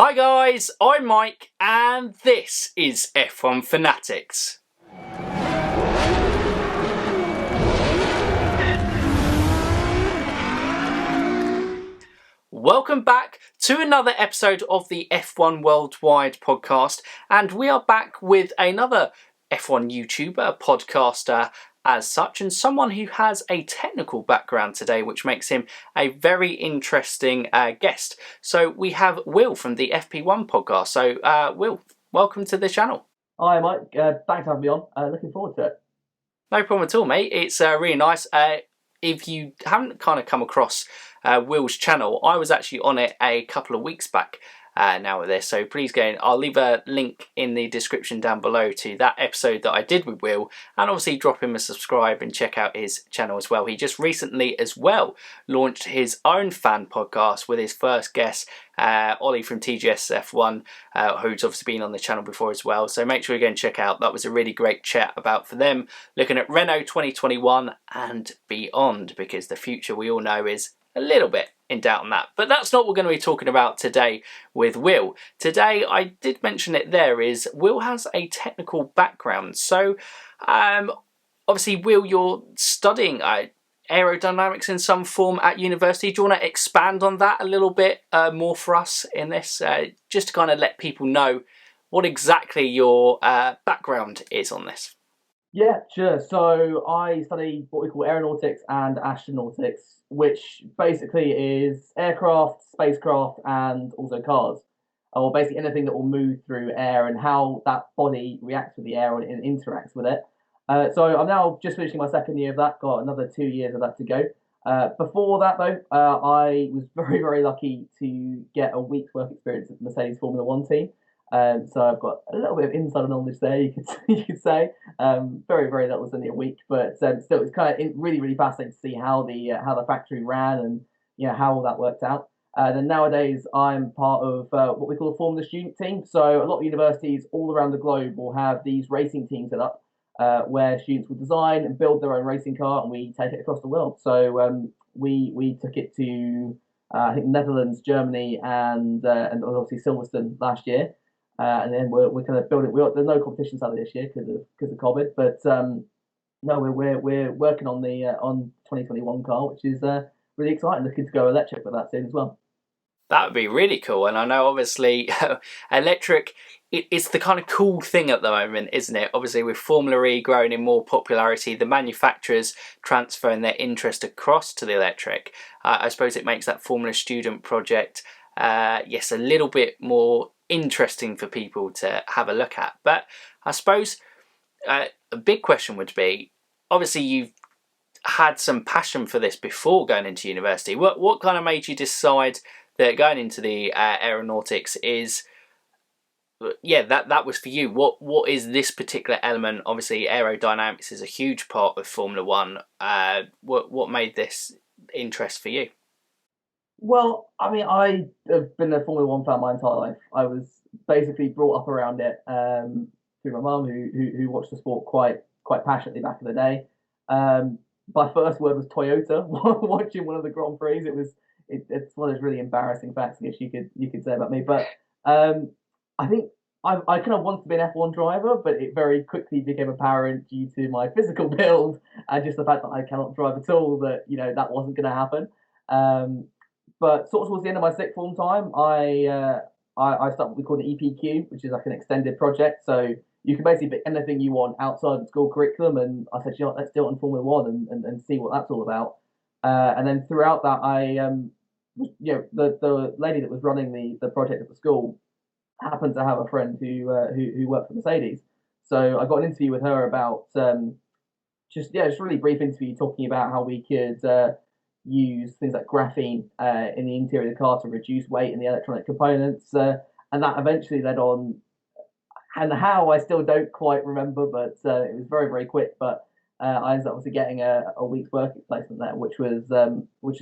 Hi guys, I'm Mike and this is F1 Fanatics. Welcome back to another episode of the F1 Worldwide podcast, and we are back with another F1 YouTuber, podcaster as such, and someone who has a technical background today, which makes him a very interesting guest. So we have Will from the FP1 Podcast. So Will, welcome to the channel. Hi Mike, thanks for having me on. Looking forward to it. No problem at all, mate. It's really nice. If you haven't kind of come across Will's channel, I was actually on it a couple of weeks back now with this, so please go in. I'll leave a link in the description down below to that episode that I did with Will, and obviously drop him a subscribe and check out his channel as well. He just recently as well launched his own fan podcast with his first guest, Ollie from TGS F1, who's obviously been on the channel before as well, so make sure you go and check out. That was a really great chat about for them looking at Renault 2021 and beyond, because the future we all know is a little bit in doubt on that. But that's not what we're going to be talking about today with Will. Today, I did mention it there, is Will has a technical background. So obviously, Will, you're studying aerodynamics in some form at university. Do you want to expand on that a little bit more for us in this, just to kind of let people know what exactly your background is on this? Yeah, sure. So I study what we call aeronautics and astronautics, which basically is aircraft, spacecraft, and also cars, or basically anything that will move through air and how that body reacts with the air and interacts with it. So I'm now just finishing my second year of that, got another 2 years of that to go. Before that, though, I was very, very lucky to get a week's work experience at the Mercedes Formula One team. So I've got a little bit of insider knowledge there, you could say. Very, very little, was only a week, but still, it's kind of really, really fascinating to see how the factory ran and how all that worked out. Then nowadays, I'm part of what we call a Formula Student team. So a lot of universities all around the globe will have these racing teams set up, where students will design and build their own racing car, and we take it across the world. So we took it to I think Netherlands, Germany, and obviously Silverstone last year. And then we're kind of building. There's no competitions out this year because of COVID, but no, we're working on the on 2021 car, which is really exciting. Looking to go electric with that soon as well. That would be really cool. And I know obviously electric, it's the kind of cool thing at the moment, isn't it? Obviously with Formula E growing in more popularity, the manufacturers transferring their interest across to the electric. I suppose it makes that Formula Student project, a little bit more interesting for people to have a look at. But I suppose a big question would be, obviously you've had some passion for this before going into university. What kind of made you decide that going into the aeronautics is, that was for you? What is this particular element? Obviously aerodynamics is a huge part of Formula One. What made this interest for you? Well, I mean, I have been a Formula One fan my entire life. I was basically brought up around it through my mum, who watched the sport quite passionately back in the day. My first word was Toyota. Watching one of the Grand Prix, it's one of those really embarrassing facts, I guess you could say about me. But I think I kind of wanted to be an F1 driver, but it very quickly became apparent due to my physical build and just the fact that I cannot drive at all that that wasn't going to happen. But sort of towards the end of my sixth form time, I started what we call an EPQ, which is like an extended project. So you can basically pick anything you want outside the school curriculum. And I said, let's do it on Formula One and see what that's all about. And then throughout that, the lady that was running the project at the school happened to have a friend who worked for Mercedes. So I got an interview with her about just really brief interview talking about how we could use things like graphene in the interior of the car to reduce weight in the electronic components, and that eventually led on. And how I still don't quite remember, but it was very, very quick. But I ended up obviously getting a week's work placement there, which was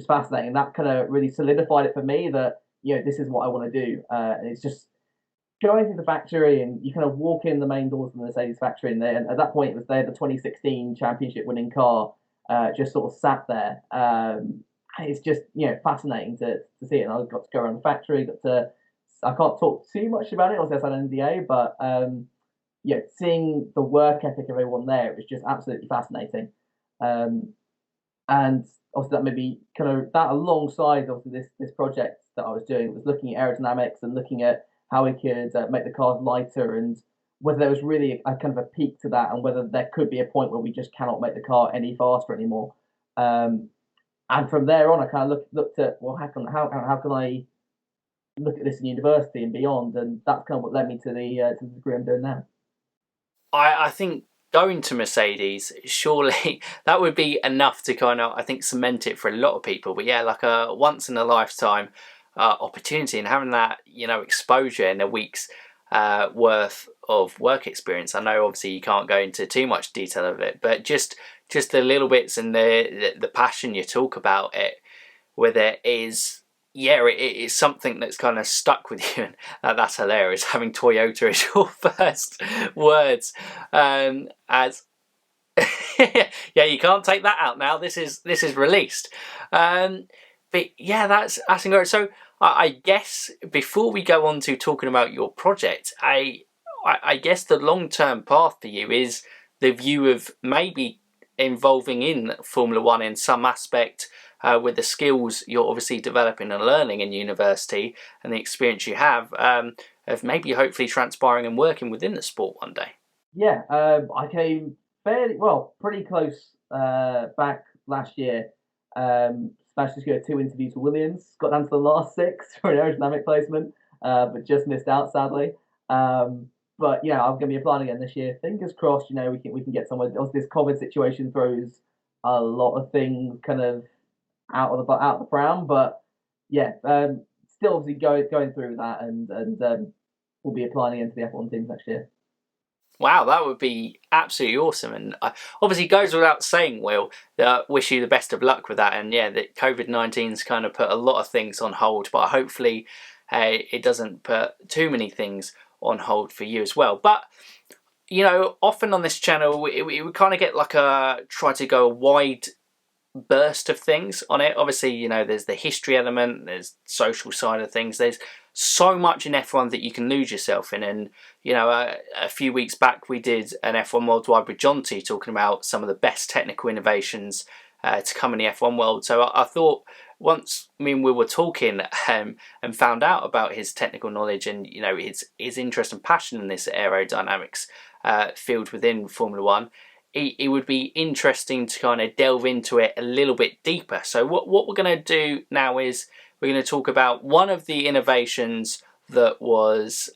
fascinating. And that kind of really solidified it for me that this is what I want to do. And it's just going to the factory, and you kind of walk in the main doors of the Mercedes factory, and at that point it was the 2016 championship winning car, just sort of sat there. It's just fascinating to see it. And I got to go around the factory, got to I can't talk too much about it, obviously I signed an NDA, but yeah, seeing the work ethic of everyone there was just absolutely fascinating. Um, and obviously that maybe kind of that alongside obviously this project that I was doing was looking at aerodynamics and looking at how we could make the cars lighter and whether there was really a kind of a peak to that and whether there could be a point where we just cannot make the car any faster anymore. Um, and from there on, I kind of looked at well, how can I look at this in university and beyond, and that's kind of what led me to the degree I'm doing now. I think going to Mercedes, surely that would be enough to kind of, I think, cement it for a lot of people. But yeah, like a once in a lifetime opportunity, and having that, exposure in a week's worth of work experience. I know obviously you can't go into too much detail of it, but just the little bits and the passion you talk about it with it is, yeah, it is something that's kind of stuck with you, and that's hilarious. Having Toyota as your first words, as yeah, you can't take that out now. This is released, but yeah, that's incredible. So I guess before we go on to talking about your project, I guess the long-term path for you is the view of maybe involving in Formula One in some aspect. With the skills you're obviously developing and learning in university and the experience you have, of maybe hopefully transpiring and working within the sport one day. Yeah, I came pretty close back last year. Managed to secure 2 interviews for Williams, got down to the last 6 for an aerodynamic placement, but just missed out sadly. But yeah, I'm going to be applying again this year. Fingers crossed, we can get somewhere. Also, this COVID situation throws a lot of things kind of out of the pram, but yeah, still obviously going through that, and we'll be applying again to the F1 teams next year. Wow, that would be absolutely awesome, and obviously goes without saying, Will, wish you the best of luck with that, and yeah, that COVID-19's kind of put a lot of things on hold, but hopefully it doesn't put too many things on hold for you as well. But often on this channel we kind of get try to go a wide burst of things on it. Obviously, there's the history element, there's social side of things, there's so much in F1 that you can lose yourself in. And a few weeks back we did an F1 Worldwide with John T talking about some of the best technical innovations to come in the F1 world. So I thought once we were talking and found out about his technical knowledge and his interest and passion in this aerodynamics field within Formula One, it would be interesting to kind of delve into it a little bit deeper. So what we're going to do now is we're going to talk about one of the innovations that was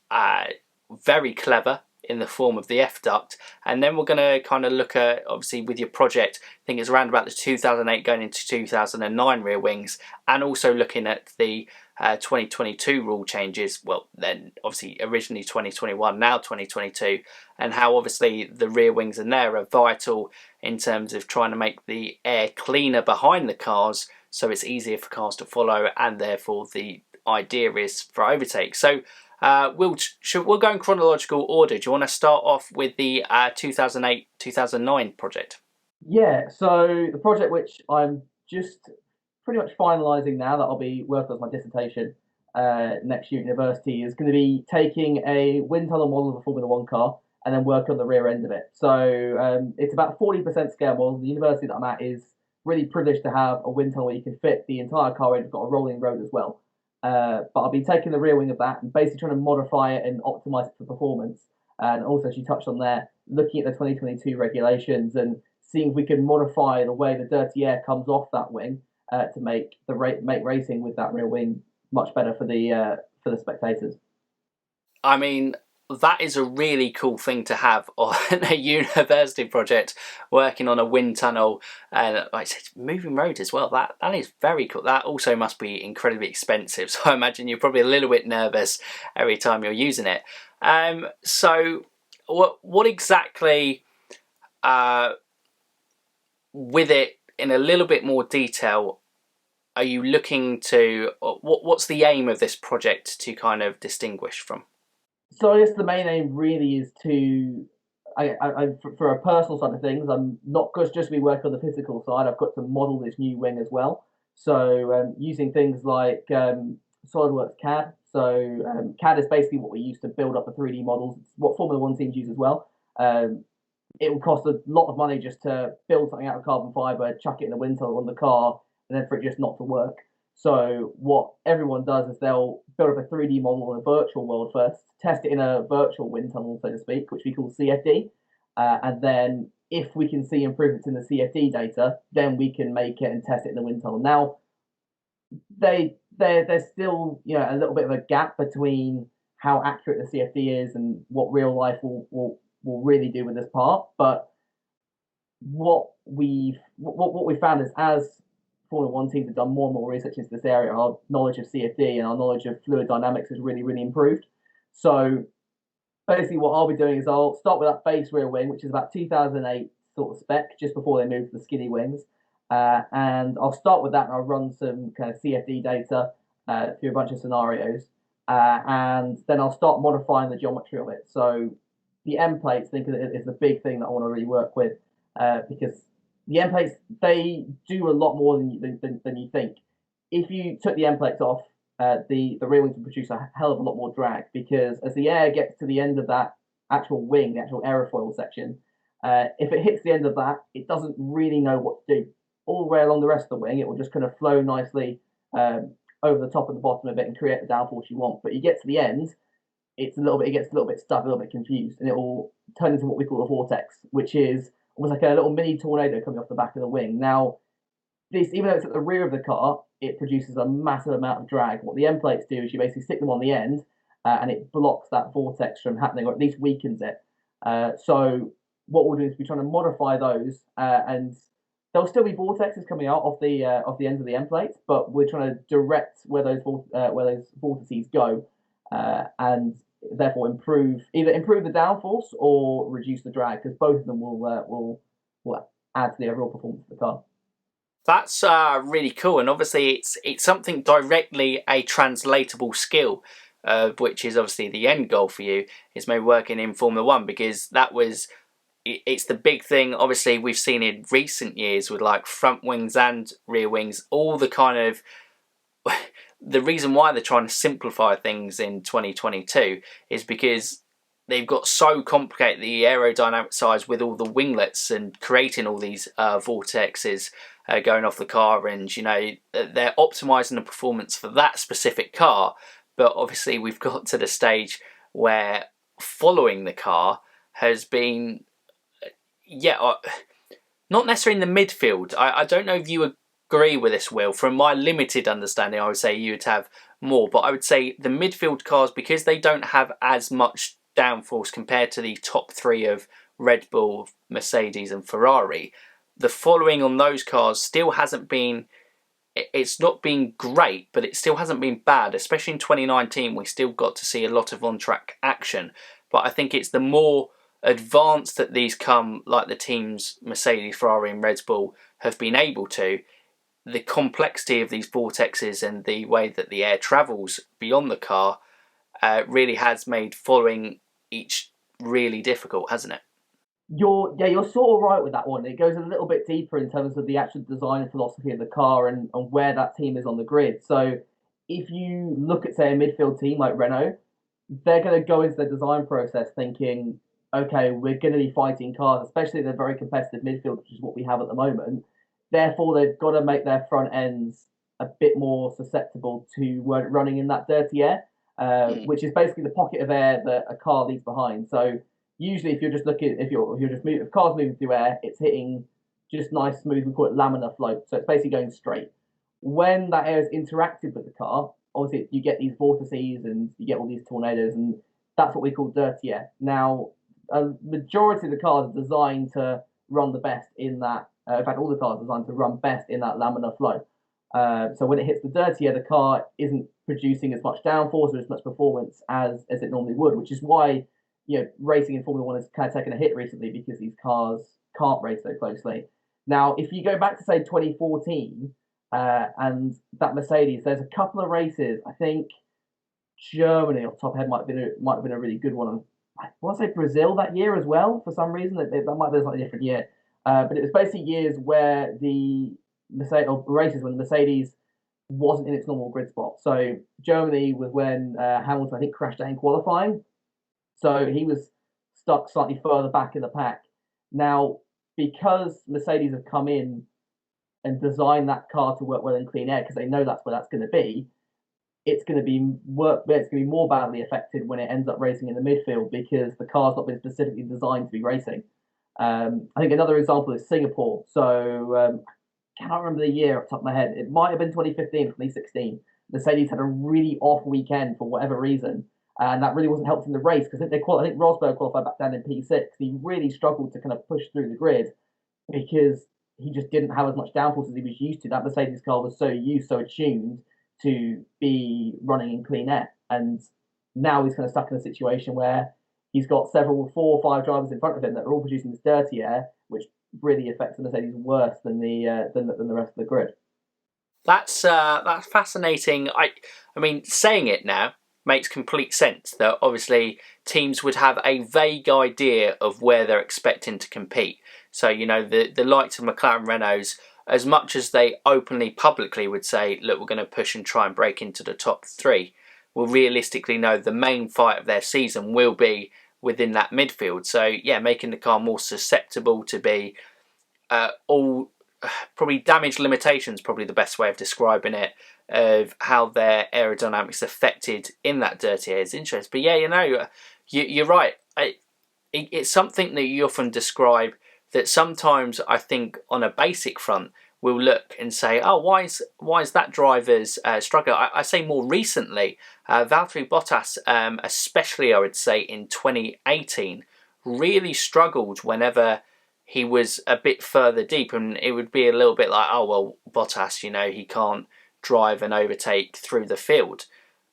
very clever in the form of the F-duct, and then we're going to kind of look at, obviously with your project, I think it's around about the 2008 going into 2009 rear wings, and also looking at the 2022 rule changes, well then obviously originally 2021, now 2022, and how obviously the rear wings in there are vital in terms of trying to make the air cleaner behind the cars so it's easier for cars to follow, and therefore the idea is for overtake. So we'll go in chronological order. Do you want to start off with the 2008-2009 project? Yeah, so the project which I'm just pretty much finalising now, that I'll be working on my dissertation next year at university, is going to be taking a wind tunnel model of a Formula One car and then work on the rear end of it. So it's about 40% scale model. The university that I'm at is really privileged to have a wind tunnel where you can fit the entire car in. It's got a rolling road as well. But I'll be taking the rear wing of that and basically trying to modify it and optimize it for performance. And also, as you touched on there, looking at the 2022 regulations and seeing if we can modify the way the dirty air comes off that wing to make racing with that rear wing much better for the spectators. I mean, that is a really cool thing to have on a university project, working on a wind tunnel and, like I said, moving road as well. That is very cool. That also must be incredibly expensive. So I imagine you're probably a little bit nervous every time you're using it. So what exactly with it in a little bit more detail are you looking to? What's the aim of this project to kind of distinguish from? So I guess the main aim really is to, for a personal side of things, I'm not just be working on the physical side. I've got to model this new wing as well. So using things like SolidWorks CAD, CAD is basically what we use to build up the 3D models. It's what Formula One teams use as well. It would cost a lot of money just to build something out of carbon fiber, chuck it in a wind tunnel on the car, and then for it just not to work. So what everyone does is they'll build up a 3D model in a virtual world first, test it in a virtual wind tunnel, so to speak, which we call CFD. And then if we can see improvements in the CFD data, then we can make it and test it in the wind tunnel. Now, there's still a little bit of a gap between how accurate the CFD is and what real life will really do with this part. But what we found is, as Formula One teams have done more and more research into this area, our knowledge of CFD and our knowledge of fluid dynamics has really, really improved. So basically what I'll be doing is I'll start with that base rear wing, which is about 2008 sort of spec, just before they moved to the skinny wings. And I'll start with that, and I'll run some kind of CFD data through a bunch of scenarios. And then I'll start modifying the geometry of it. So the end plates, I think, is the big thing that I want to really work with, because the end plates, they do a lot more than you think. If you took the end plates off, the rear wings would produce a hell of a lot more drag, because as the air gets to the end of that actual wing, the actual aerofoil section, if it hits the end of that, it doesn't really know what to do. All the way along the rest of the wing, it will just kind of flow nicely over the top and the bottom of it and create the downforce you want. But you get to the end, it gets a little bit stuck, a little bit confused, and it will turn into what we call a vortex, which is almost like a little mini tornado coming off the back of the wing. Now, this, even though it's at the rear of the car, it produces a massive amount of drag. What the end plates do is you basically stick them on the end, and it blocks that vortex from happening, or at least weakens it. So what we'll do is we're trying to modify those, and there'll still be vortexes coming out of the ends of the end plates, but we're trying to direct where those vortices go, and therefore either improve the downforce or reduce the drag, because both of them will add to the overall performance of the car. That's really cool, and obviously it's something directly a translatable skill, which is obviously the end goal for you, is maybe working in Formula One, because it's the big thing. Obviously, we've seen in recent years with like front wings and rear wings, all the kind of the reason why they're trying to simplify things in 2022 is because they've got so complicated the aerodynamic size with all the winglets and creating all these vortexes going off the car, and they're optimizing the performance for that specific car. But obviously, we've got to the stage where following the car has been not necessarily in the midfield. I don't know if you agree with this, Will. From my limited understanding, I would say you would have more, but I would say the midfield cars, because they don't have as much downforce compared to the top three of Red Bull, Mercedes and Ferrari, the following on those cars still hasn't been, it's not been great, but it still hasn't been bad. Especially in 2019, we still got to see a lot of on-track action, but I think it's the more advanced that these come, like the teams Mercedes, Ferrari and Red Bull have been able to, the complexity of these vortexes and the way that the air travels beyond the car really has made following each really difficult, hasn't it? You're sort of right with that one. It goes a little bit deeper in terms of the actual design philosophy of the car and where that team is on the grid. So if you look at, say, a midfield team like Renault, they're going to go into the design process thinking, okay, we're going to be fighting cars, especially in a very competitive midfield, which is what we have at the moment. Therefore, they've got to make their front ends a bit more susceptible to running in that dirty air, which is basically the pocket of air that a car leaves behind. So usually, if cars moving through air, it's hitting just nice, smooth. We call it laminar flow. So it's basically going straight. When that air is interacted with the car, obviously you get these vortices and you get all these tornadoes, and that's what we call dirty air. Now, a majority of the cars are designed to run the best in that. In fact, all the cars are designed to run best in that laminar flow. So when it hits the dirty air, the car isn't producing as much downforce or as much performance as it normally would, which is why racing in Formula One has kind of taken a hit recently, because these cars can't race so closely. Now, if you go back to say 2014 and that Mercedes, there's a couple of races. I think Germany, off the top of my head, might have been a really good one. I want to say Brazil that year as well. For some reason, that might have been a slightly different year. But it was basically years where the Mercedes, or races when the Mercedes wasn't in its normal grid spot. So Germany was when Hamilton, I think, crashed out in qualifying. So he was stuck slightly further back in the pack. Now, because Mercedes have come in and designed that car to work well in clean air, because they know that's where that's going to be, it's going to be more badly affected when it ends up racing in the midfield because the car's not been specifically designed to be racing. I think another example is Singapore. So I cannot remember the year off the top of my head. It might have been 2015 or 2016. Mercedes had a really off weekend for whatever reason, and that really wasn't helped in the race because I think Rosberg qualified back down in P6. He really struggled to kind of push through the grid because he just didn't have as much downforce as he was used to. That Mercedes car was so attuned to be running in clean air, and now he's kind of stuck in a situation where he's got 4 or 5 drivers in front of him that are all producing this dirty air, which really affects the Mercedes worse than the rest of the grid. That's fascinating. I mean, saying it now makes complete sense that obviously teams would have a vague idea of where they're expecting to compete. So, the likes of McLaren, Renaults, as much as they openly, publicly would say, look, we're going to push and try and break into the top 3, will realistically know the main fight of their season will be within that midfield. So, yeah, making the car more susceptible to be probably damage limitations, probably the best way of describing it, of how their aerodynamics affected in that dirty air is interesting. But yeah, you're right. It's something that you often describe that sometimes I think on a basic front we'll look and say, oh, why is that driver's struggle? I say more recently, Valtteri Bottas, especially I would say in 2018, really struggled whenever he was a bit further deep, and it would be a little bit like, oh, well, Bottas, he can't drive and overtake through the field.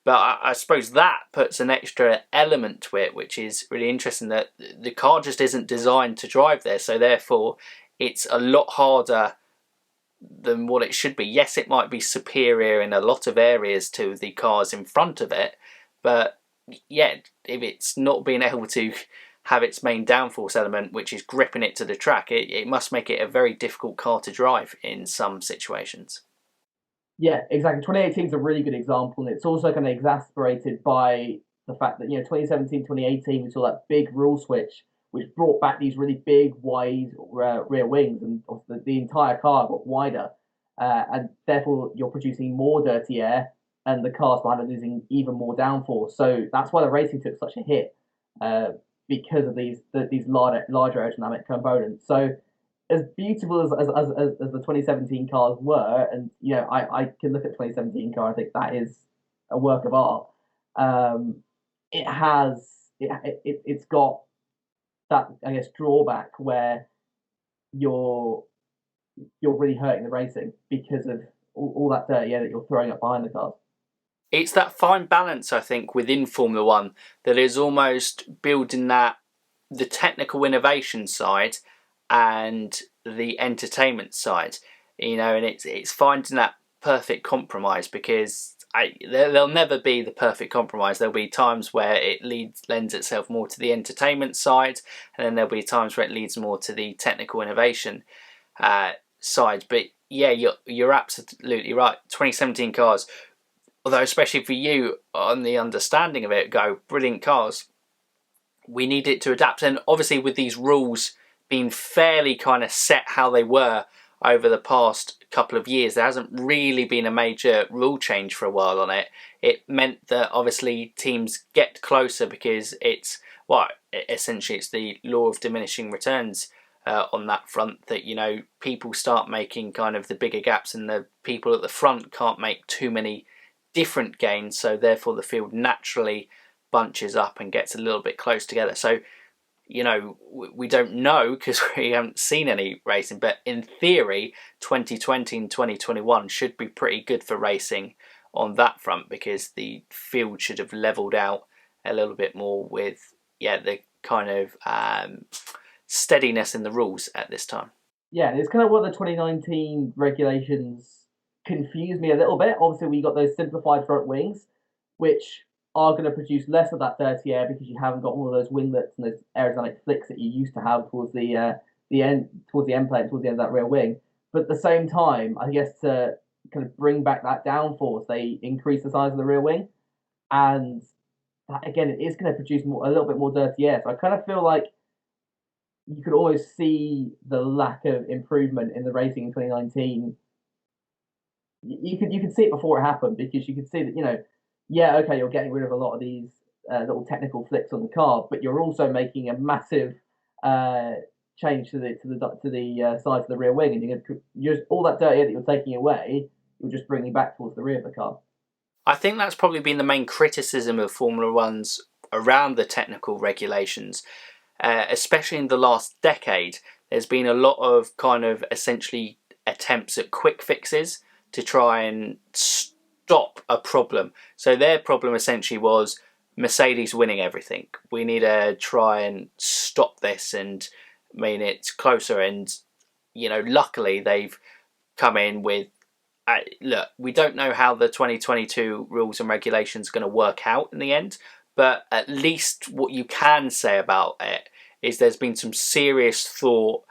But I suppose that puts an extra element to it, which is really interesting, that the car just isn't designed to drive there. So therefore, it's a lot harder than what it should be. Yes, it might be superior in a lot of areas to the cars in front of it. But yeah, if it's not being able to have its main downforce element, which is gripping it to the track, it must make it a very difficult car to drive in some situations. Yeah, exactly. 2018 is a really good example, and it's also kind of exacerbated by the fact that 2017, 2018 we saw that big rule switch, which brought back these really big, wide rear wings, and the entire car got wider, and therefore you're producing more dirty air, and the cars behind are losing even more downforce. So that's why the racing took such a hit, because of these larger aerodynamic components. So as beautiful as the 2017 cars were, and I can look at 2017 car, I think that is a work of art. It's got that, I guess, drawback where you're really hurting the racing because of all that dirty air that you're throwing up behind the cars. It's that fine balance, I think, within Formula One that is almost building the technical innovation side and the entertainment side, and it's finding that perfect compromise, because there'll never be the perfect compromise. There'll be times where it lends itself more to the entertainment side, and then there'll be times where it leads more to the technical innovation side. But yeah, you're absolutely right. 2017 cars, although especially for you on the understanding of it, go brilliant cars. We need it to adapt, and obviously with these rules being fairly kind of set how they were over the past couple of years, there hasn't really been a major rule change for a while on it. It meant that obviously teams get closer because essentially it's the law of diminishing returns on that front, that people start making kind of the bigger gaps, and the people at the front can't make too many different gains, so therefore the field naturally bunches up and gets a little bit close together. So we don't know because we haven't seen any racing, but in theory 2020 and 2021 should be pretty good for racing on that front, because the field should have leveled out a little bit more with the kind of steadiness in the rules at this time. Yeah, it's kind of what the 2019 regulations confused me a little bit. Obviously we got those simplified front wings, which are going to produce less of that dirty air because you haven't got all of those winglets and those aerodynamic flicks that you used to have towards the end plate, towards the end of that rear wing. But at the same time, I guess to kind of bring back that downforce, they increase the size of the rear wing, and that, again, it is going to produce a little bit more dirty air. So I kind of feel like you could always see the lack of improvement in the racing in 2019. You could see it before it happened, because you could see that, yeah, okay, you're getting rid of a lot of these little technical flicks on the car, but you're also making a massive change to the size of the rear wing, and you're just all that dirty air that you're taking away, you're just bringing back towards the rear of the car. I think that's probably been the main criticism of Formula One's around the technical regulations, especially in the last decade. There's been a lot of kind of essentially attempts at quick fixes to try and stop a problem. So their problem essentially was Mercedes winning everything. We need to try and stop this and mean it's closer. And, luckily they've come in with, look, we don't know how the 2022 rules and regulations are going to work out in the end, but at least what you can say about it is there's been some serious thought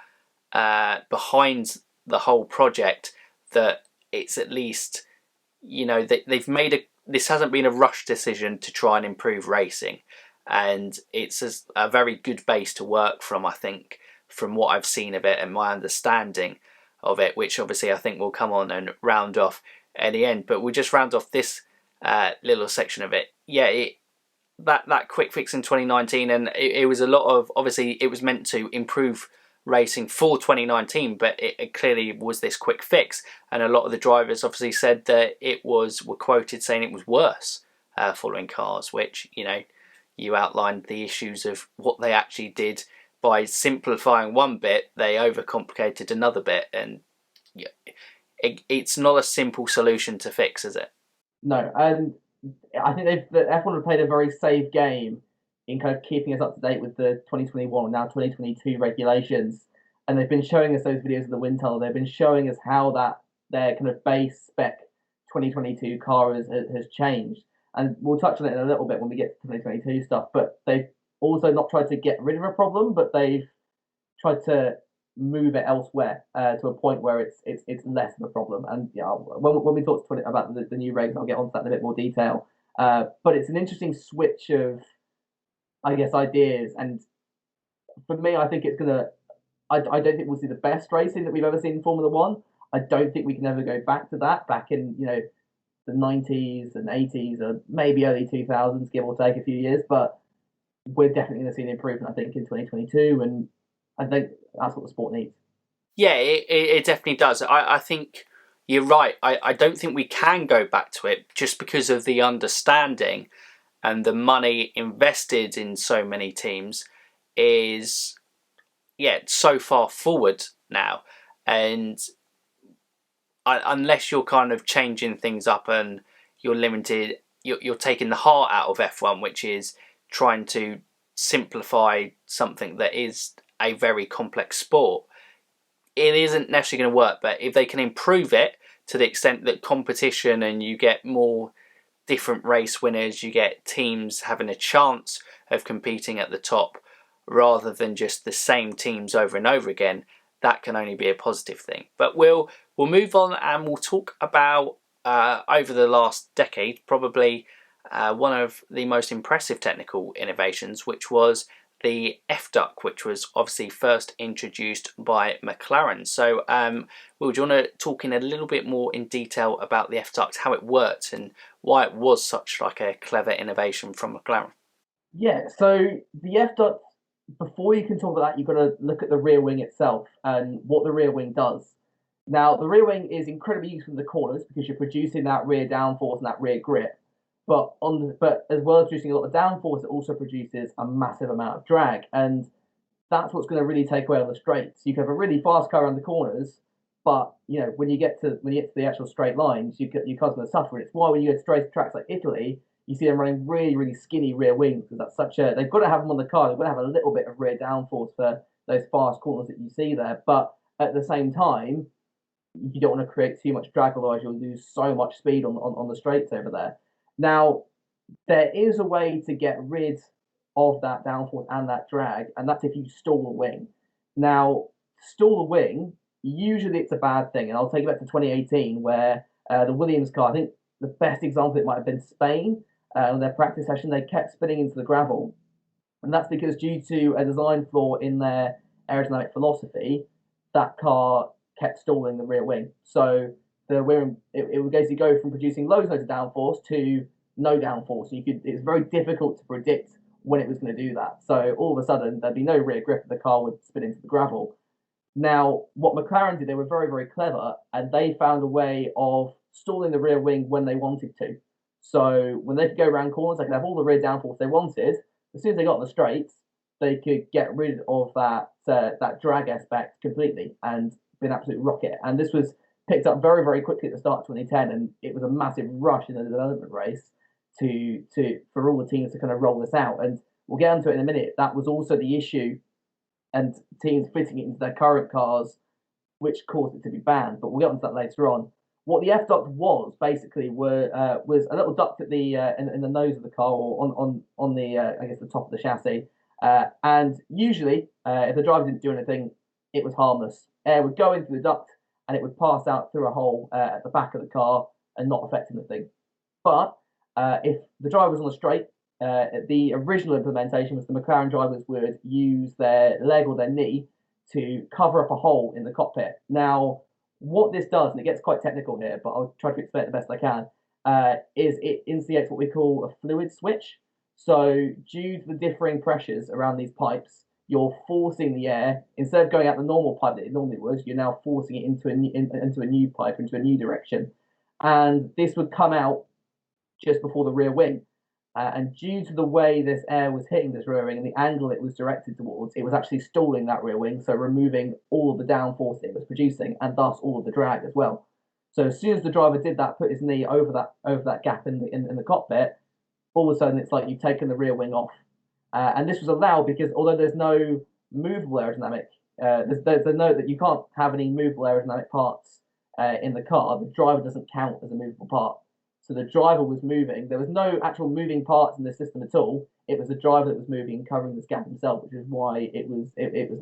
behind the whole project, that it's at least, they've made this hasn't been a rush decision to try and improve racing, and it's a very good base to work from, I think, from what I've seen of it and my understanding of it, which obviously I think we'll come on and round off at the end. But we'll just round off this little section of it. Yeah, that quick fix in 2019, and it was a lot of, obviously it was meant to improve racing for 2019, but it clearly was this quick fix, and a lot of the drivers obviously said that were quoted saying it was worse following cars, which you outlined the issues of what they actually did. By simplifying one bit, they overcomplicated another bit, and it's not a simple solution to fix, is it? No, and I think F1 have played a very safe game in kind of keeping us up to date with the 2021 and now 2022 regulations, and they've been showing us those videos of the wind tunnel. They've been showing us how their kind of base spec 2022 car has changed, and we'll touch on it in a little bit when we get to 2022 stuff. But they've also not tried to get rid of a problem, but they've tried to move it elsewhere to a point where it's less of a problem. And when we talk about the new regs, I'll get onto that in a bit more detail. But it's an interesting switch of, I guess, ideas. And for me, I think it's gonna. I don't think we'll see the best racing that we've ever seen in Formula One. I don't think we can ever go back to that. Back in the 90s and 80s, or maybe early 2000s, give or take a few years, but we're definitely going to see an improvement, I think, in 2022, and I think that's what the sport needs. Yeah, it definitely does. I think you're right. I don't think we can go back to it, just because of the understanding and the money invested in so many teams is, so far forward now. And unless you're kind of changing things up and you're limited, you're taking the heart out of F1, which is trying to simplify something that is a very complex sport. It isn't necessarily going to work, but if they can improve it to the extent that competition, and you get more different race winners, you get teams having a chance of competing at the top rather than just the same teams over and over again, that can only be a positive thing. But we'll move on, and we'll talk about over the last decade, probably one of the most impressive technical innovations, which was the F-duct, which was obviously first introduced by McLaren. So, Will, do you want to talk in a little bit more in detail about the F-duct, how it worked, and why it was such like a clever innovation from McLaren? Yeah, so the F-duct, before you can talk about that, you've got to look at the rear wing itself and what the rear wing does. Now, the rear wing is incredibly useful in the corners because you're producing that rear downforce and that rear grip. But as well as producing a lot of downforce, it also produces a massive amount of drag, and that's what's going to really take away on the straights. You can have a really fast car around the corners, but when you get to the actual straight lines, your car's going to suffer. It's why when you go to straight tracks like Italy, you see them running really, really skinny rear wings, because they've got to have them on the car. They've got to have a little bit of rear downforce for those fast corners that you see there. But at the same time, you don't want to create too much drag, otherwise you'll lose so much speed on the straights over there. Now, there is a way to get rid of that downforce and that drag, and that's if you stall the wing. Now, stall the wing, usually it's a bad thing, and I'll take you back to 2018, where The Williams car, I think the best example it might have been Spain. On their practice session, they kept spinning into the gravel, and that's because due to a design flaw in their aerodynamic philosophy, that car kept stalling the rear wing. So the wing it would basically go from producing loads of downforce to no downforce. It's very difficult to predict when it was going to do that. So all of a sudden there'd be no rear grip and the car would spin into the gravel. Now, what McLaren did, they were very, very clever, and they found a way of stalling the rear wing when they wanted to. So when they could go around corners, they could have all the rear downforce they wanted. As soon as they got on the straights, they could get rid of that drag aspect completely and be an absolute rocket. And this was picked up very, very quickly at the start of 2010, and it was a massive rush in the development race for all the teams to kind of roll this out. And we'll get into it in a minute. That was also the issue, and teams fitting it into their current cars, which caused it to be banned. But we'll get onto that later on. What the F duct was basically was a little duct at the in the nose of the car, or on the I guess the top of the chassis. And usually, if the driver didn't do anything, it was harmless. Air would go into the duct and it would pass out through a hole at the back of the car and not affect anything. But if the driver was on the straight, the original implementation was the McLaren drivers would use their leg or their knee to cover up a hole in the cockpit. Now, what this does, and it gets quite technical here, but I'll try to explain it the best I can, is it instigates what we call a fluid switch. So due to the differing pressures around these pipes, you're forcing the air, instead of going out the normal pipe that it normally would, you're now forcing it into a new pipe, into a new direction. And this would come out just before the rear wing. And due to the way this air was hitting this rear wing and the angle it was directed towards, it was actually stalling that rear wing, so removing all of the downforce it was producing, and thus all of the drag as well. So as soon as the driver did that, put his knee over that gap in the cockpit, all of a sudden it's like you've taken the rear wing off. And this was allowed because although there's no movable aerodynamic, there's a note that you can't have any movable aerodynamic parts in the car. The driver doesn't count as a movable part. So the driver was moving. There was no actual moving parts in the system at all. It was the driver that was moving and covering this gap himself, which is why it was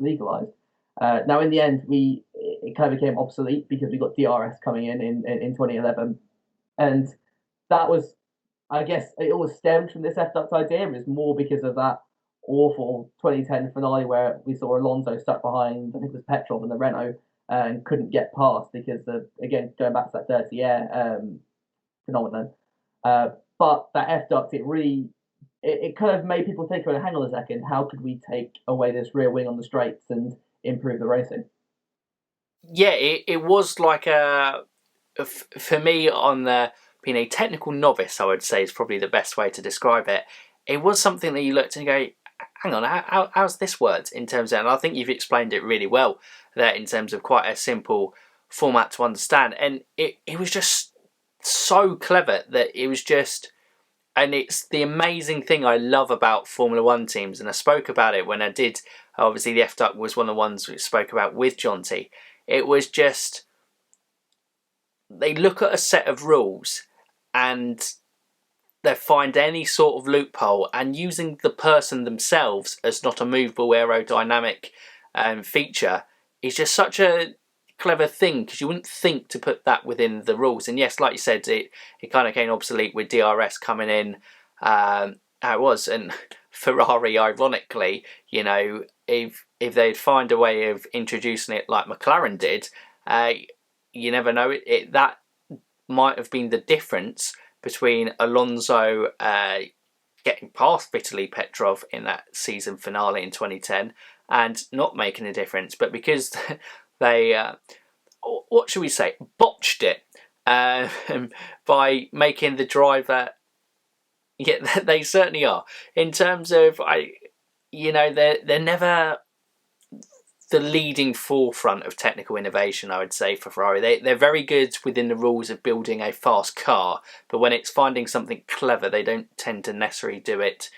legalized. Now, in the end, it kind of became obsolete because we got DRS coming in 2011, and that was, I guess, it all stemmed from this F duct idea. It was more because of that awful 2010 finale where we saw Alonso stuck behind, I think it was Petrov and the Renault, and couldn't get past because again, going back to that dirty air phenomenon. But that F duct, it kind of made people think, well, hang on a second, how could we take away this rear wing on the straights and improve the racing? Yeah, it was like for me, on being a technical novice, I would say is probably the best way to describe it. It was something that you looked and go, hang on, how's this worked in terms of, and I think you've explained it really well there in terms of quite a simple format to understand. And it was just so clever that it was just, and it's the amazing thing I love about Formula One teams, and I spoke about it when I did, obviously the F duct was one of the ones we spoke about with Jonty. It was just, they look at a set of rules and they find any sort of loophole, and using the person themselves as not a movable aerodynamic feature is just such a clever thing, because you wouldn't think to put that within the rules. And yes, like you said, it kind of came obsolete with DRS coming in how it was. And Ferrari, ironically, you know, if they'd find a way of introducing it like McLaren did, you never know, that might have been the difference between Alonso getting past Vitaly Petrov in that season finale in 2010 and not making a difference. But because they, what should we say, botched it by making the driver, yeah, they certainly are. In terms of, they're never the leading forefront of technical innovation, I would say, for Ferrari. They're very good within the rules of building a fast car, but when it's finding something clever, they don't tend to necessarily do it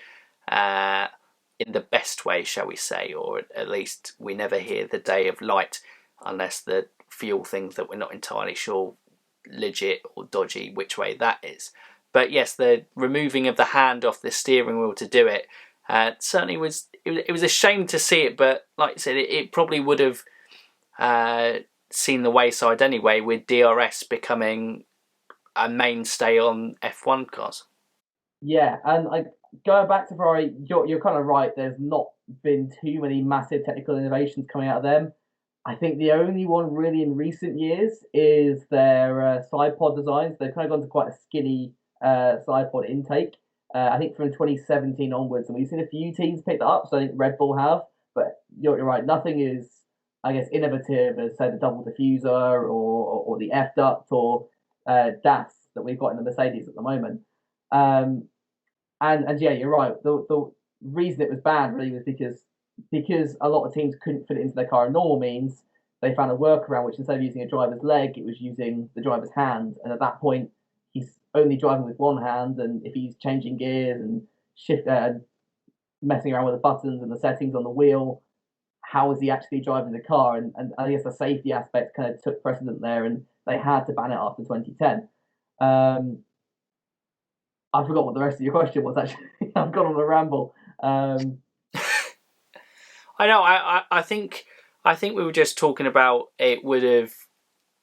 in the best way, shall we say, or at least we never hear the day of light unless the fuel things that we're not entirely sure legit or dodgy which way that is. But yes, the removing of the hand off the steering wheel to do it certainly was, it was a shame to see it, but like I said, it probably would have seen the wayside anyway, with DRS becoming a mainstay on F1 cars. Yeah, and going back to Ferrari, you're kind of right. There's not been too many massive technical innovations coming out of them. I think the only one really in recent years is their side pod designs. They've kind of gone to quite a skinny side pod intake. I think from 2017 onwards, and we've seen a few teams pick that up. So I think Red Bull have, but you're right. Nothing is, I guess, innovative as say the double diffuser or the F duct or DAS that we've got in the Mercedes at the moment. And yeah, you're right. The reason it was banned really was because a lot of teams couldn't fit it into their car in normal means. They found a workaround which instead of using a driver's leg, it was using the driver's hand. And at that point, he's only driving with one hand, and if he's changing gears and messing around with the buttons and the settings on the wheel, how is he actually driving the car? And I guess the safety aspect kind of took precedent there, and they had to ban it after 2010. I forgot what the rest of your question was, actually. I've gone on a ramble. I know. I think we were just talking about it would have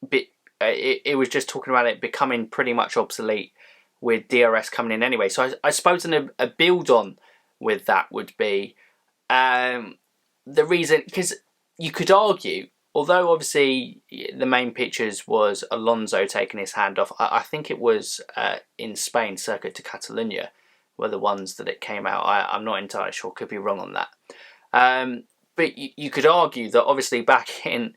been. It was just talking about it becoming pretty much obsolete with DRS coming in anyway. So I suppose a build on with that would be the reason, because you could argue, although obviously the main pictures was Alonso taking his hand off, I think it was in Spain, Circuit de Catalunya, were the ones that it came out. I'm not entirely sure, could be wrong on that. But you could argue that obviously back in,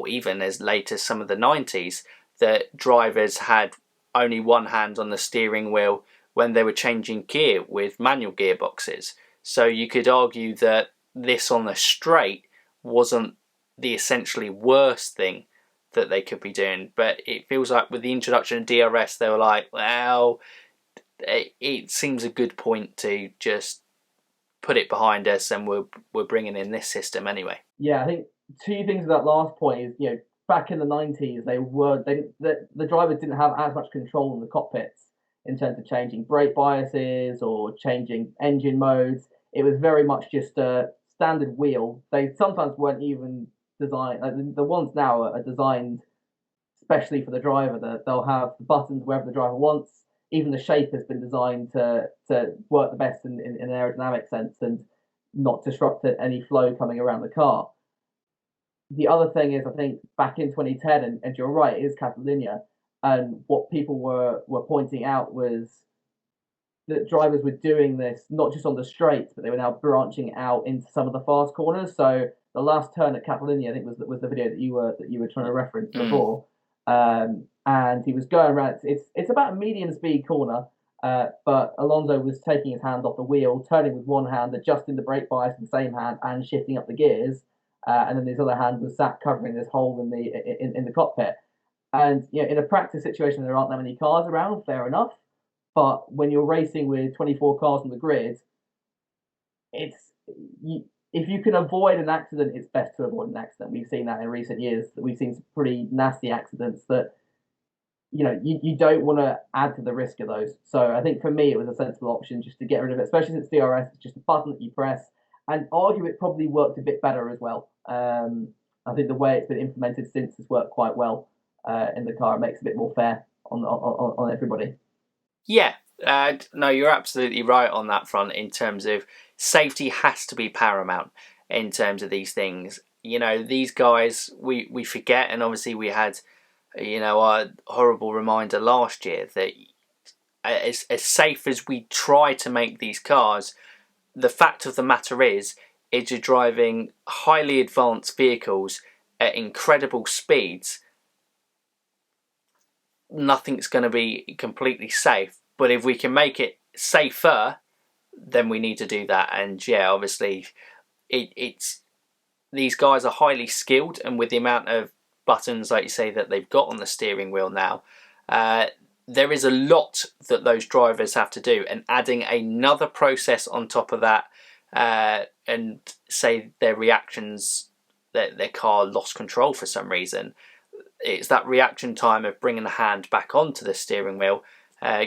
even as late as some of the 90s, that drivers had only one hand on the steering wheel when they were changing gear with manual gearboxes. So you could argue that this on the straight wasn't the essentially worst thing that they could be doing. But it feels like with the introduction of DRS, they were like, well, it seems a good point to just put it behind us, and we're bringing in this system anyway. Yeah, I think two things with that last point is, back in the 90s, the drivers didn't have as much control in the cockpits in terms of changing brake biases or changing engine modes. It was very much just a standard wheel. They sometimes weren't even designed. The ones now are designed especially for the driver, that they'll have the buttons wherever the driver wants. Even the shape has been designed to work the best in an aerodynamic sense and not disrupt any flow coming around the car. The other thing is, I think back in 2010, and you're right, it is Catalonia, and what people were pointing out was that drivers were doing this not just on the straights, but they were now branching out into some of the fast corners. So the last turn at Catalonia, I think was the video that you were trying to reference before, and he was going around. It's about a medium speed corner, but Alonso was taking his hand off the wheel, turning with one hand, adjusting the brake bias with the same hand, and shifting up the gears. And then his other hand was sat covering this hole in the cockpit. And in a practice situation, there aren't that many cars around. Fair enough. But when you're racing with 24 cars on the grid, if you can avoid an accident, it's best to avoid an accident. We've seen that in recent years. We've seen some pretty nasty accidents that you don't want to add to the risk of those. So I think for me, it was a sensible option just to get rid of it, especially since DRS is just a button that you press. And argue it probably worked a bit better as well. I think the way it's been implemented since has worked quite well in the car. It makes it a bit more fair on everybody. Yeah, no, you're absolutely right on that front in terms of safety has to be paramount in terms of these things. These guys, we forget, and obviously we had, a horrible reminder last year that as safe as we try to make these cars, the fact of the matter is you're driving highly advanced vehicles at incredible speeds. Nothing's going to be completely safe, but if we can make it safer, then we need to do that. And yeah, obviously it's these guys are highly skilled, and with the amount of buttons, like you say, that they've got on the steering wheel now, there is a lot that those drivers have to do, and adding another process on top of that, and say their reactions, that their car lost control for some reason, it's that reaction time of bringing the hand back onto the steering wheel.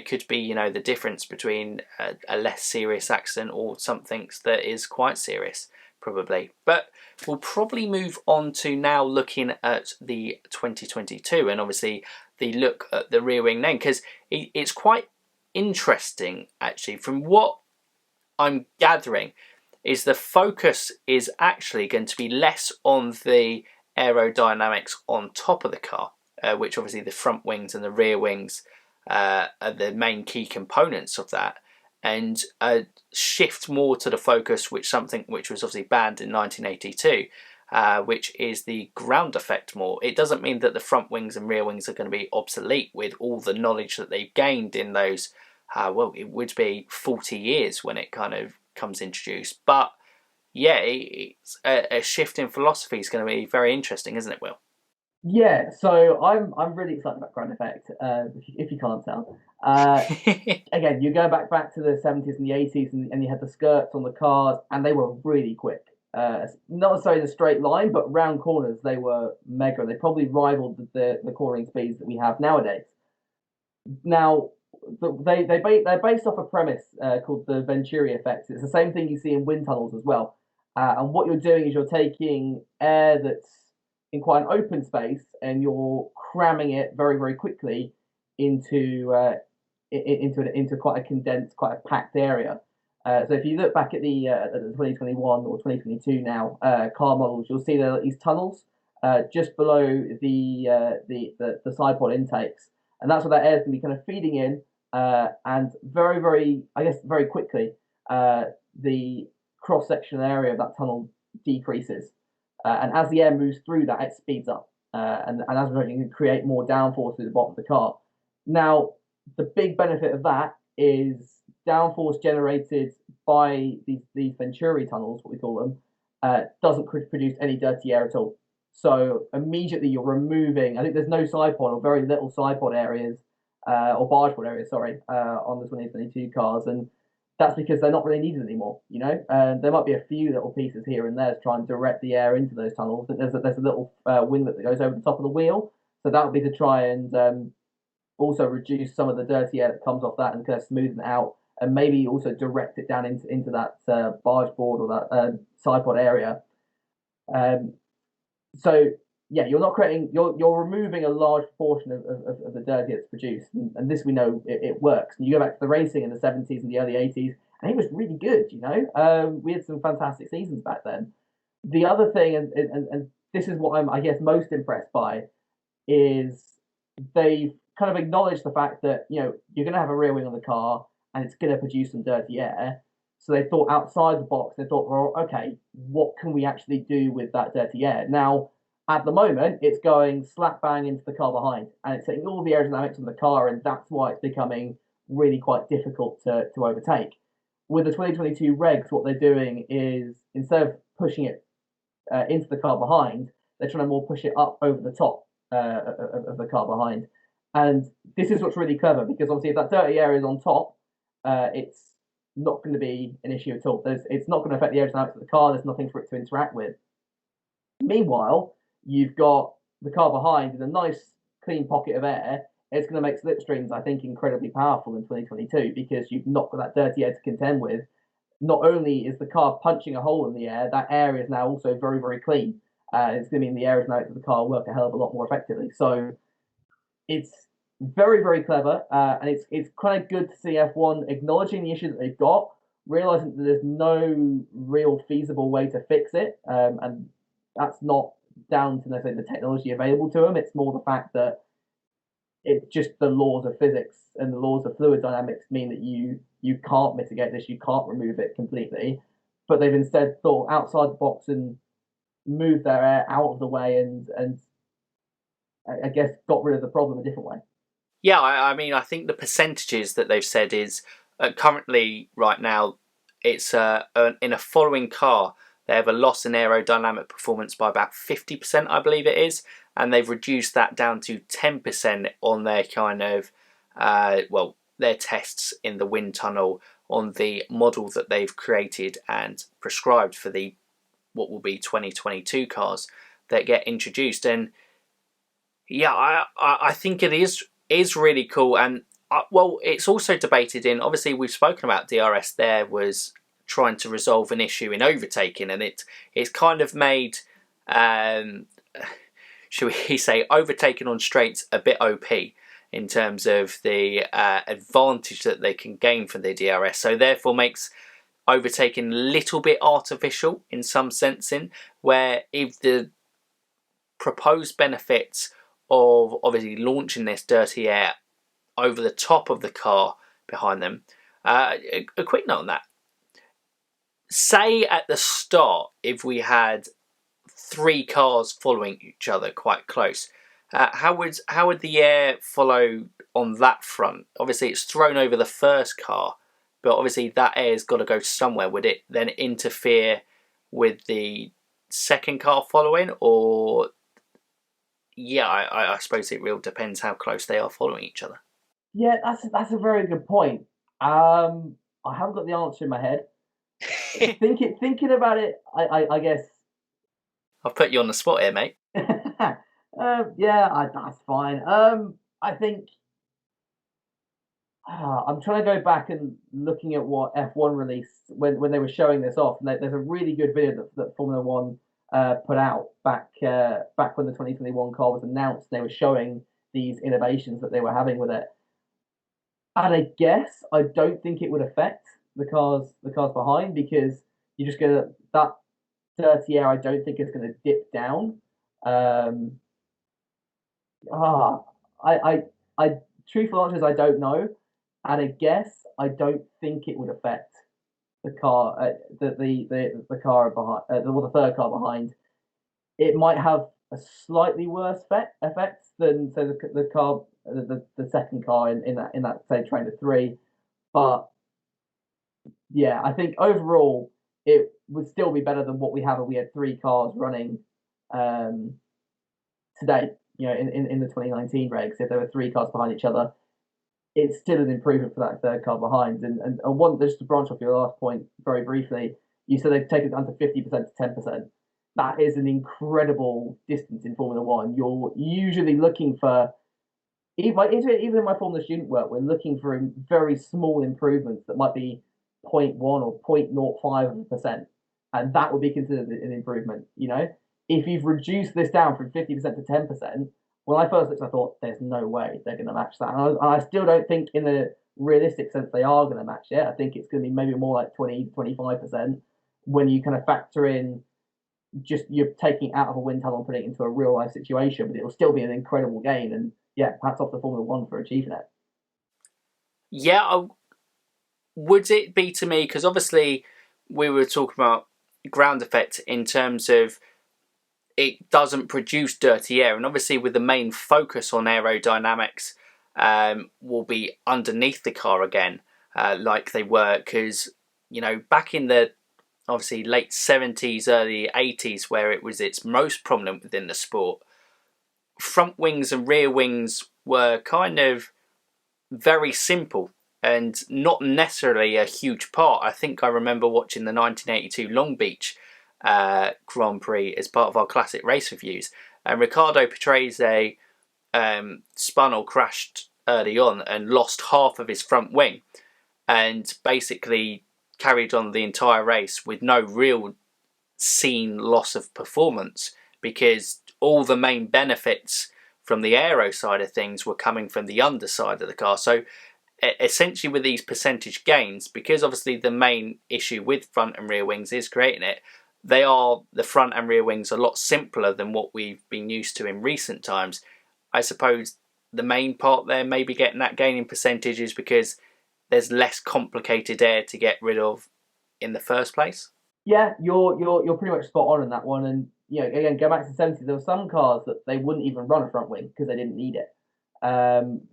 Could be, the difference between a less serious accident or something that is quite serious, probably. But we'll probably move on to now looking at the 2022, and obviously the look at the rear wing then, because it's quite interesting actually. From what I'm gathering, is the focus is actually going to be less on the aerodynamics on top of the car, which obviously the front wings and the rear wings are the main key components of that, and shift more to the focus, which was obviously banned in 1982, which is the ground effect more. It doesn't mean that the front wings and rear wings are going to be obsolete with all the knowledge that they've gained in those, it would be 40 years when it kind of comes introduced. But yeah, it's a shift in philosophy is going to be very interesting, isn't it, Will? Yeah, so I'm really excited about ground effect. If you can't tell, again, you go back to the 70s and the 80s, and you had the skirts on the cars, and they were really quick. Not necessarily in a straight line, but round corners they were mega. They probably rivaled the cornering speeds that we have nowadays. Now, they're based off a premise called the Venturi effect. It's the same thing you see in wind tunnels as well. And what you're doing is you're taking air that's in quite an open space and you're cramming it very, very quickly into quite a condensed, quite a packed area. So if you look back at the 2021 or 2022 now car models, you'll see there are these tunnels just below the side pod intakes, and that's where that air is going to be kind of feeding in, and very, very, I guess, very quickly, the cross-section area of that tunnel decreases, and as the air moves through that, it speeds up, and as a result, you can create more downforce through the bottom of the car. Now, the big benefit of that is downforce generated by these Venturi tunnels, what we call them, doesn't produce any dirty air at all. So immediately you're removing, I think there's no side pod or very little side pod areas, or barge pod areas, sorry, on the 2022 cars. And that's because they're not really needed anymore, you know? There might be a few little pieces here and there to try and direct the air into those tunnels. There's a little winglet that goes over the top of the wheel. So that would be to try and also reduce some of the dirty air that comes off that and kind of smoothen it out, and maybe also direct it down into that barge board or that side pod area. So yeah, you're removing a large portion of the dirty that's produced, and this we know it works. And you go back to the racing in the 70s and the early 80s, and it was really good. You know, we had some fantastic seasons back then. The other thing, and this is what I'm, I guess, most impressed by, is they've kind of acknowledged the fact that, you know, you're going to have a rear wing on the car and it's going to produce some dirty air. So they thought outside the box. They thought, well, okay, what can we actually do with that dirty air? Now, at the moment, it's going slap bang into the car behind, and it's taking all the aerodynamics of the car, and that's why it's becoming really quite difficult to overtake. With the 2022 regs, what they're doing is, instead of pushing it into the car behind, they're trying to more push it up over the top of the car behind. And this is what's really clever, because obviously if that dirty air is on top, it's not going to be an issue at all. It's not going to affect the aerodynamics of the car. There's nothing for it to interact with. Meanwhile, you've got the car behind in a nice clean pocket of air. It's going to make slipstreams, I think, incredibly powerful in 2022, because you've not got that dirty air to contend with. Not only is the car punching a hole in the air, that air is now also very, very clean. It's going to mean the aerodynamics of the car work a hell of a lot more effectively. So it's very, very clever, and it's kind of good to see F1 acknowledging the issue that they've got, realizing that there's no real feasible way to fix it, and that's not down to necessarily the technology available to them. It's more the fact that it's just the laws of physics and the laws of fluid dynamics mean that you can't mitigate this, you can't remove it completely. But they've instead thought outside the box and moved their air out of the way, and I guess got rid of the problem a different way. Yeah, I mean, I think the percentages that they've said is currently right now, it's in a following car, they have a loss in aerodynamic performance by about 50%, I believe it is, and they've reduced that down to 10% on their kind of, their tests in the wind tunnel on the model that they've created and prescribed for the what will be 2022 cars that get introduced. And yeah, I think it is really cool. And it's also debated in, obviously we've spoken about DRS there was trying to resolve an issue in overtaking, and it's kind of made, shall should we say, overtaking on straights a bit OP in terms of the advantage that they can gain from the DRS. So therefore makes overtaking a little bit artificial in some sensing, where if the proposed benefits of obviously launching this dirty air over the top of the car behind them, a quick note on that. Say at the start, if we had 3 cars following each other quite close, how would the air follow on that front? Obviously, it's thrown over the first car, but obviously that air's got to go somewhere. Would it then interfere with the second car following, or yeah, I suppose it really depends how close they are following each other. Yeah, that's a very good point. I haven't got the answer in my head. Thinking about it, I guess. I've put you on the spot here, mate. That's fine. I think I'm trying to go back and looking at what F1 released when they were showing this off. And there's a really good video that Formula One put out back when the 2021 car was announced. They were showing these innovations that they were having with it. And I guess I don't think it would affect the cars behind, because you're just gonna, that dirty air I don't think is gonna dip down. I truthful answer is I don't know, and I guess I don't think it would affect the car, the car behind, the third car behind. It might have a slightly worse effect than say the car, the second car in that say train of 3, but yeah, I think overall it would still be better than what we have if we had 3 cars running today. You know, in the 2019 regs, if there were 3 cars behind each other, it's still an improvement for that third car behind. And one, just to branch off your last point very briefly, you said they've taken it down to 50% to 10%. That is an incredible distance in Formula One. You're usually looking for, even in my Formula Student work, we're looking for very small improvements that might be 0.1 or 0.05%, and that would be considered an improvement. You know, if you've reduced this down from 50% to 10%, when I first looked, I thought there's no way they're going to match that, and I still don't think in the realistic sense they are going to match it. I think it's going to be maybe more like 20, 25% when you kind of factor in just you're taking it out of a wind tunnel and putting it into a real life situation, but it'll still be an incredible gain. And yeah, hats off to Formula One for achieving it. Yeah, would it be to me, because obviously we were talking about ground effect in terms of it doesn't produce dirty air, and obviously with the main focus on aerodynamics will be underneath the car again, like they were, because you know, back in the obviously late 70s, early 80s, where it was its most prominent within the sport, front wings and rear wings were kind of very simple and not necessarily a huge part. I think I remember watching the 1982 Long Beach Grand Prix as part of our classic race reviews, and Ricciardo Patrese spun or crashed early on and lost half of his front wing, and basically carried on the entire race with no real seen loss of performance, because all the main benefits from the aero side of things were coming from the underside of the car. So essentially with these percentage gains, because obviously the main issue with front and rear wings is creating it, the front and rear wings a lot simpler than what we've been used to in recent times. I suppose the main part there maybe getting that gain in percentages because there's less complicated air to get rid of in the first place. Yeah, you're pretty much spot on that one. And you know, again, go back to the 70s, there were some cars that they wouldn't even run a front wing because they didn't need it.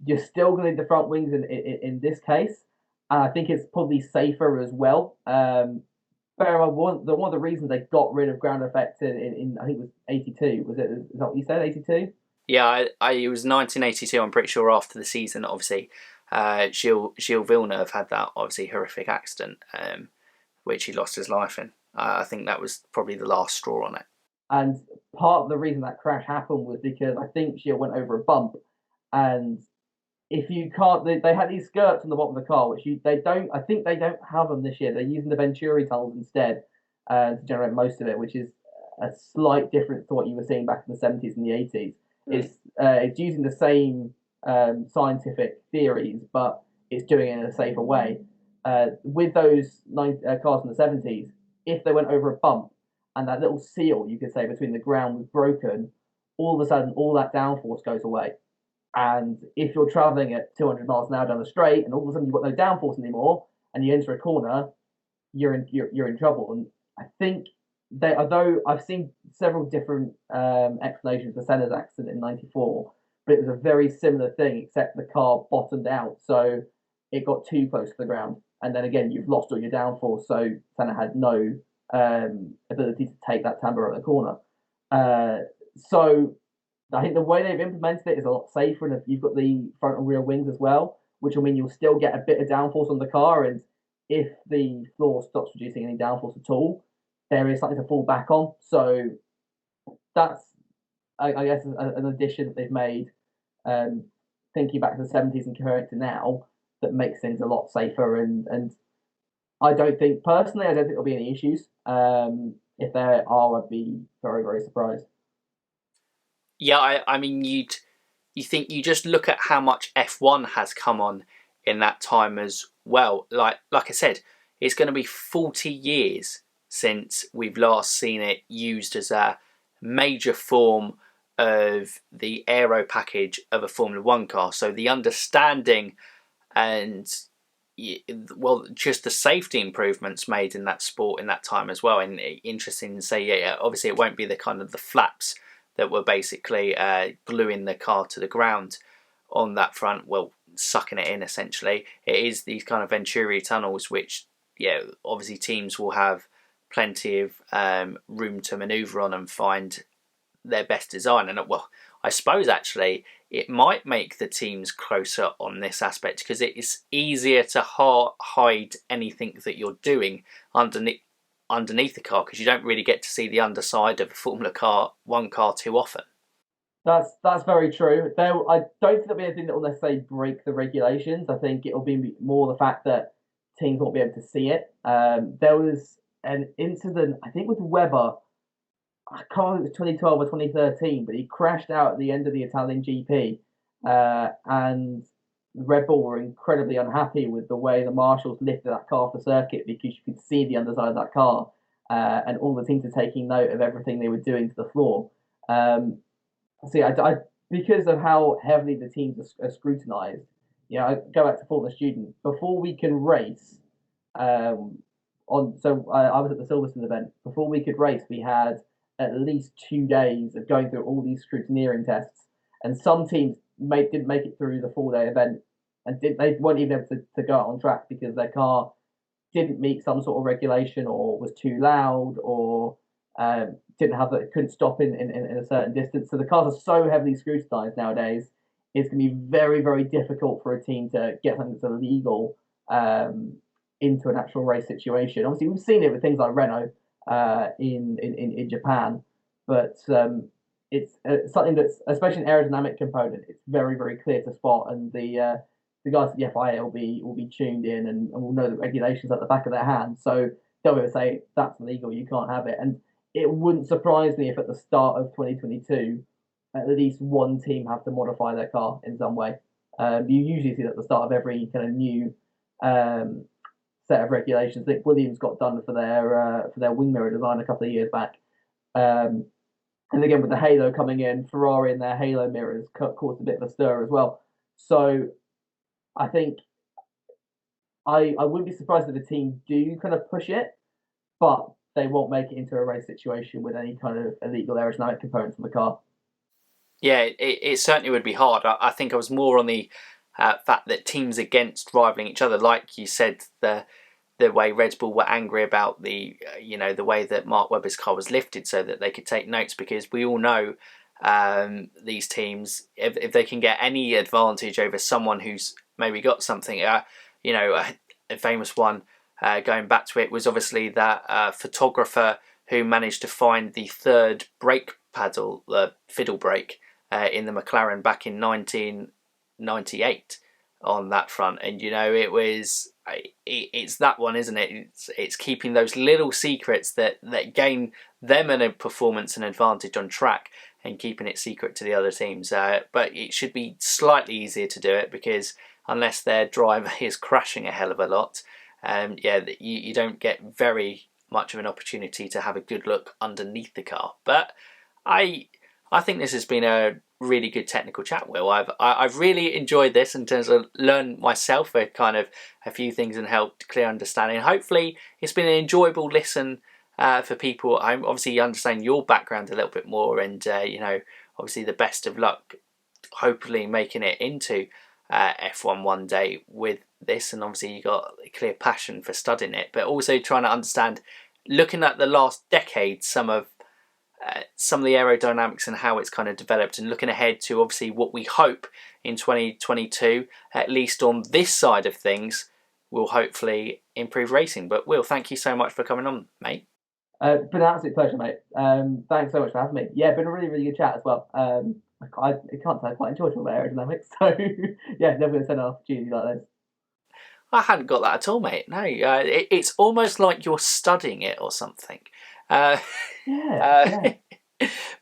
You're still going to need the front wings in this case, and I think it's probably safer as well. Bear in mind, one of the reasons they got rid of ground effect in I think it was 82. Was it? Is that what you said? 82? Yeah, it was 1982. I'm pretty sure after the season, obviously, Gilles Villeneuve had that obviously horrific accident, which he lost his life in. I think that was probably the last straw on it. And part of the reason that crash happened was because I think Gilles went over a bump, and if you can't, they had these skirts on the bottom of the car, which they don't. I think they don't have them this year. They're using the Venturi tunnels instead to generate most of it, which is a slight difference to what you were seeing back in the 70s and the 80s. It's using the same scientific theories, but it's doing it in a safer way. With those cars in the 70s, if they went over a bump and that little seal, you could say, between the ground was broken, all of a sudden all that downforce goes away. And if you're traveling at 200 miles an hour down the straight, and all of a sudden you've got no downforce anymore, and you enter a corner, you're in trouble. And I think although I've seen several different explanations for Senna's accident in '94, but it was a very similar thing, except the car bottomed out, so it got too close to the ground, and then again you've lost all your downforce, so Senna had no ability to take that timber around the corner. So I think the way they've implemented it is a lot safer, and if you've got the front and rear wings as well, which will mean you'll still get a bit of downforce on the car, and if the floor stops producing any downforce at all, there is something to fall back on. So that's, I guess, an addition that they've made, thinking back to the 70s and comparing it to now, that makes things a lot safer. And I don't think there'll be any issues. If there are, I'd be very, very surprised. Yeah, I mean, you think you just look at how much F1 has come on in that time as well. Like I said, it's going to be 40 years since we've last seen it used as a major form of the Aero package of a Formula One car. So the understanding and, well, just the safety improvements made in that sport in that time as well. And interesting to say, yeah, obviously it won't be the kind of the flaps that were basically gluing the car to the ground on that front, well, sucking it in essentially. It is these kind of Venturi tunnels, which, yeah, obviously teams will have plenty of room to manoeuvre on and find their best design. And, well, I suppose actually it might make the teams closer on this aspect, because it is easier to hide anything that you're doing underneath the car, because you don't really get to see the underside of a Formula One car too often. That's very true. I don't think there'll be anything that will necessarily break the regulations. I think it'll be more the fact that teams won't be able to see it. There was an incident, I think, with Webber. I can't remember if it was 2012 or 2013, but he crashed out at the end of the Italian GP, and Red Bull were incredibly unhappy with the way the marshals lifted that car off the circuit, because you could see the underside of that car, and all the teams are taking note of everything they were doing to the floor. Because of how heavily the teams are scrutinised, I go back to Formula Student. Before we can race, I was at the Silverstone event. Before we could race, we had at least 2 days of going through all these scrutineering tests, and some teams didn't make it through the 4-day event, and they weren't even able to go out on track because their car didn't meet some sort of regulation, or was too loud, or couldn't stop in a certain distance. So the cars are so heavily scrutinised nowadays, it's going to be very, very difficult for a team to get something that's illegal into an actual race situation. Obviously, we've seen it with things like Renault in Japan, but it's something that's, especially an aerodynamic component, it's very, very clear to spot, and the guys at the FIA will be tuned in and will know the regulations at the back of their hand, so they'll be able to say that's illegal, you can't have it. And it wouldn't surprise me if at the start of 2022, at least one team have to modify their car in some way. You usually see that at the start of every kind of new set of regulations. I think Williams got done for their wing mirror design a couple of years back. And again, with the Halo coming in, Ferrari and their Halo mirrors caused a bit of a stir as well. So I think I wouldn't be surprised if the team do kind of push it, but they won't make it into a race situation with any kind of illegal aerodynamic components on the car. Yeah, it certainly would be hard. I think I was more on the fact that teams against rivaling each other, like you said, the way Red Bull were angry about the way that Mark Webber's car was lifted so that they could take notes, because we all know these teams, if they can get any advantage over someone who's maybe got something, a famous one going back to it was obviously that photographer who managed to find the third brake paddle, the Fiddle brake, in the Mclaren back in 1998. on that front. And it's that one, isn't it? It's keeping those little secrets that gain them a performance and advantage on track, and keeping it secret to the other teams. But it should be slightly easier to do it, because unless their driver is crashing a hell of a lot, you don't get very much of an opportunity to have a good look underneath the car. But I think this has been a really good technical chat, Will. I've really enjoyed this in terms of learn myself a few things and helped clear understanding. Hopefully it's been an enjoyable listen for people. I'm obviously understanding your background a little bit more, and obviously the best of luck hopefully making it into F1 one day with this. And obviously you got a clear passion for studying it, but also trying to understand, looking at the last decade, some of the aerodynamics and how it's kind of developed, and looking ahead to obviously what we hope in 2022, at least on this side of things, will hopefully improve racing. But Will, thank you so much for coming on, mate. Been an absolute pleasure, mate. Thanks so much for having me. Yeah, been a really, really good chat as well. I can't say I quite enjoyed all the aerodynamics, so yeah, never going to send an opportunity like this. I hadn't got that at all, mate. No, it's almost like you're studying it or something. Yeah.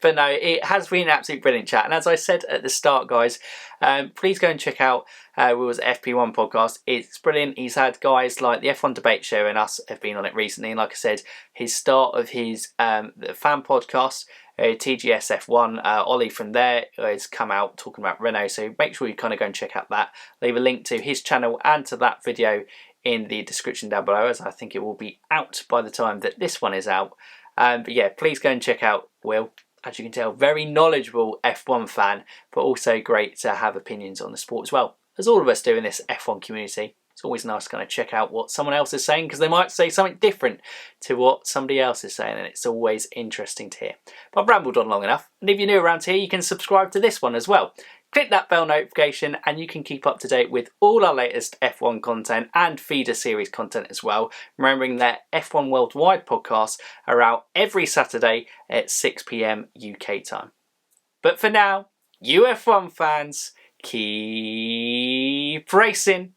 But no, it has been an absolute brilliant chat. And as I said at the start, guys, please go and check out Will's FP1 podcast. It's brilliant. He's had guys like the F1 Debate Show and us have been on it recently. And like I said, his start of his the Fan Podcast, TGS F1, Ollie from there has come out talking about Renault. So make sure you kind of go and check out that. Leave a link to his channel and to that video in the description down below, as I think it will be out by the time that this one is out. But yeah, please go and check out Will. As you can tell, very knowledgeable F1 fan, but also great to have opinions on the sport as well, as all of us do in this F1 community. It's always nice to kind of check out what someone else is saying, because they might say something different to what somebody else is saying, and it's always interesting to hear. But I've rambled on long enough, and if you're new around here, you can subscribe to this one as well. Click that bell notification and you can keep up to date with all our latest F1 content and feeder series content as well. Remembering that F1 Worldwide podcasts are out every Saturday at 6 PM UK time. But for now, you F1 fans, keep racing.